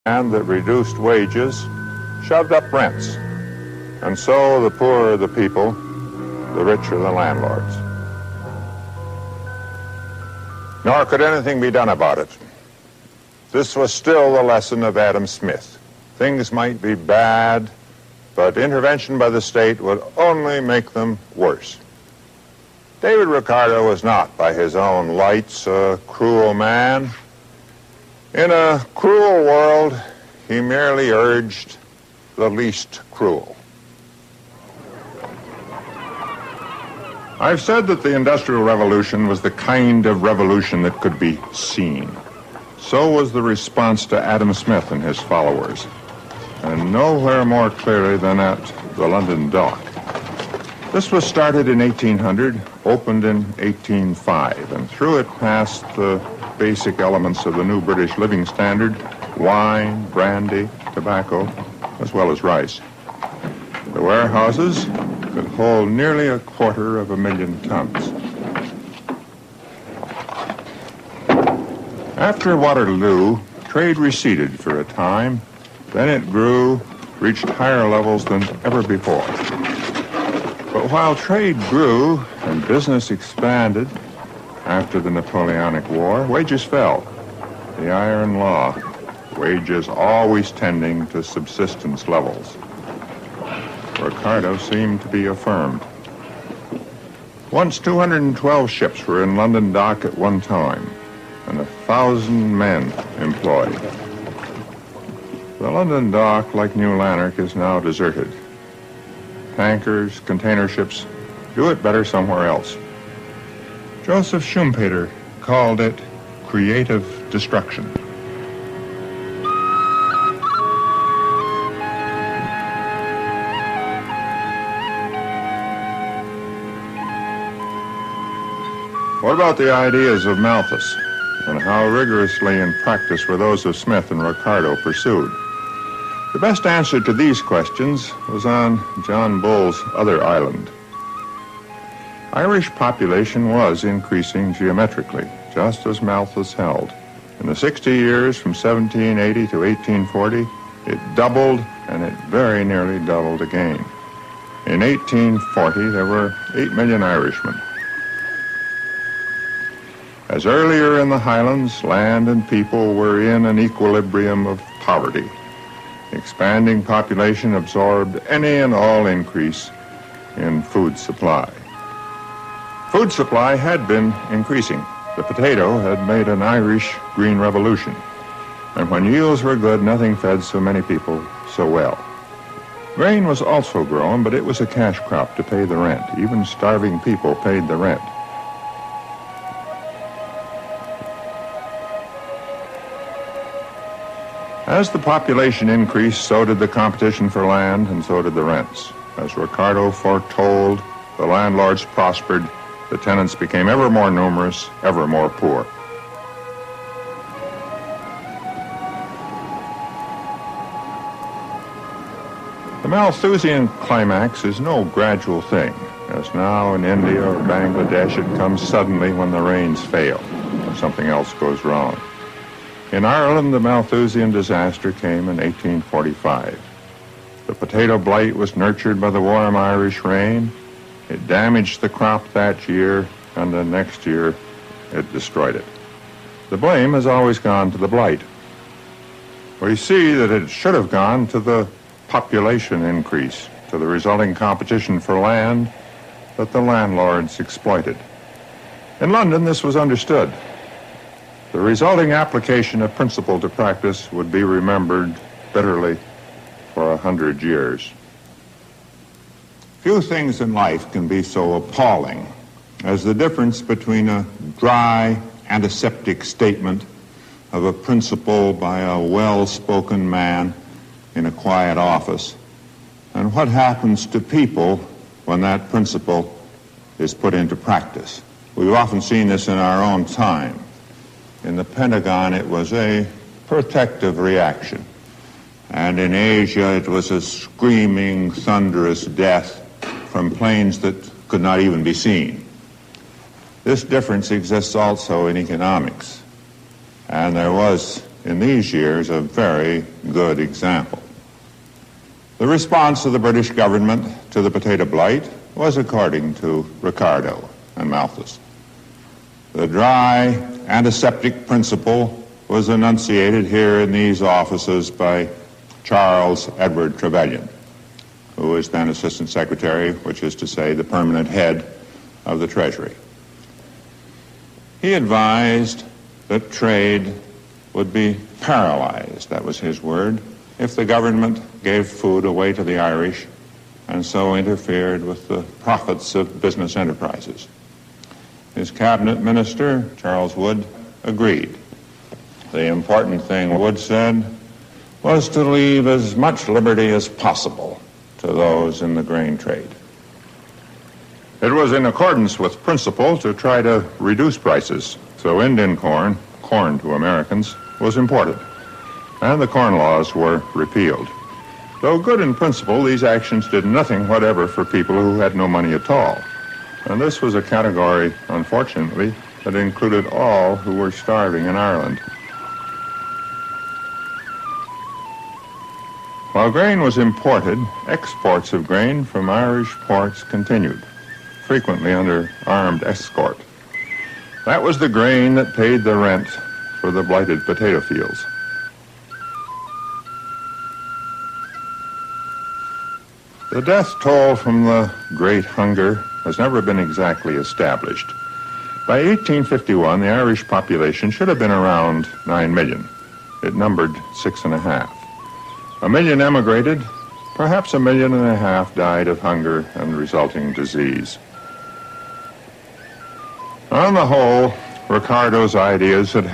And that reduced wages shoved up rents. And so the poor are the people, the rich are the landlords. Nor could anything be done about it. This was still the lesson of Adam Smith. Things might be bad, but intervention by the state would only make them worse. David Ricardo was not, by his own lights, a cruel man. In a cruel world, he merely urged the least cruel. I've said that the Industrial Revolution was the kind of revolution that could be seen. So was the response to Adam Smith and his followers, and nowhere more clearly than at the London dock. This was started in 1800, opened in 1805, and through it passed the basic elements of the new British living standard: wine, brandy, tobacco, as well as rice. The warehouses could hold nearly 250,000 tons. After Waterloo, trade receded for a time. Then it grew, reached higher levels than ever before. But while trade grew and business expanded after the Napoleonic War, wages fell. The iron law, wages always tending to subsistence levels. Ricardo seemed to be affirmed. Once 212 ships were in London dock at one time, and 1,000 men employed. The London dock, like New Lanark, is now deserted. Tankers, container ships do it better somewhere else. Joseph Schumpeter called it creative destruction. What about the ideas of Malthus, and how rigorously in practice were those of Smith and Ricardo pursued? The best answer to these questions was on John Bull's other island. Irish population was increasing geometrically, just as Malthus held. In the 60 years from 1780 to 1840, it doubled, and it very nearly doubled again. In 1840, there were 8 million Irishmen. As earlier in the Highlands, land and people were in an equilibrium of poverty. Expanding population absorbed any and all increase in food supply. Food supply had been increasing. The potato had made an Irish green revolution. And when yields were good, nothing fed so many people so well. Grain was also grown, but it was a cash crop to pay the rent. Even starving people paid the rent. As the population increased, so did the competition for land, and so did the rents. As Ricardo foretold, the landlords prospered, the tenants became ever more numerous, ever more poor. The Malthusian climax is no gradual thing, as now in India or Bangladesh it comes suddenly when the rains fail or something else goes wrong. In Ireland, the Malthusian disaster came in 1845. The potato blight was nurtured by the warm Irish rain. It damaged the crop that year, and the next year it destroyed it. The blame has always gone to the blight. We see that it should have gone to the population increase, to the resulting competition for land that the landlords exploited. In London, this was understood. The resulting application of principle to practice would be remembered bitterly for 100 years. Few things in life can be so appalling as the difference between a dry, antiseptic statement of a principle by a well-spoken man in a quiet office and what happens to people when that principle is put into practice. We've often seen this in our own time. In the Pentagon, it was a protective reaction. And in Asia, it was a screaming, thunderous death from planes that could not even be seen. This difference exists also in economics. And there was in these years, a very good example. The response of the British government to the potato blight was according to Ricardo and Malthus. The dry antiseptic principle was enunciated here in these offices by Charles Edward Trevelyan, who was then Assistant Secretary, which is to say the permanent head of the Treasury. He advised that trade would be paralyzed, that was his word, if the government gave food away to the Irish and so interfered with the profits of business enterprises. His cabinet minister, Charles Wood, agreed. The important thing, Wood said, was to leave as much liberty as possible to those in the grain trade. It was in accordance with principle to try to reduce prices, so Indian corn, corn to Americans, was imported, and the corn laws were repealed. Though good in principle, these actions did nothing whatever for people who had no money at all. And this was a category, unfortunately, that included all who were starving in Ireland. While grain was imported, exports of grain from Irish ports continued, frequently under armed escort. That was the grain that paid the rent for the blighted potato fields. The death toll from the Great Hunger has never been exactly established. By 1851, the Irish population should have been around 9 million. It numbered 6.5. 1 million emigrated, perhaps 1.5 million died of hunger and resulting disease. On the whole, Ricardo's ideas had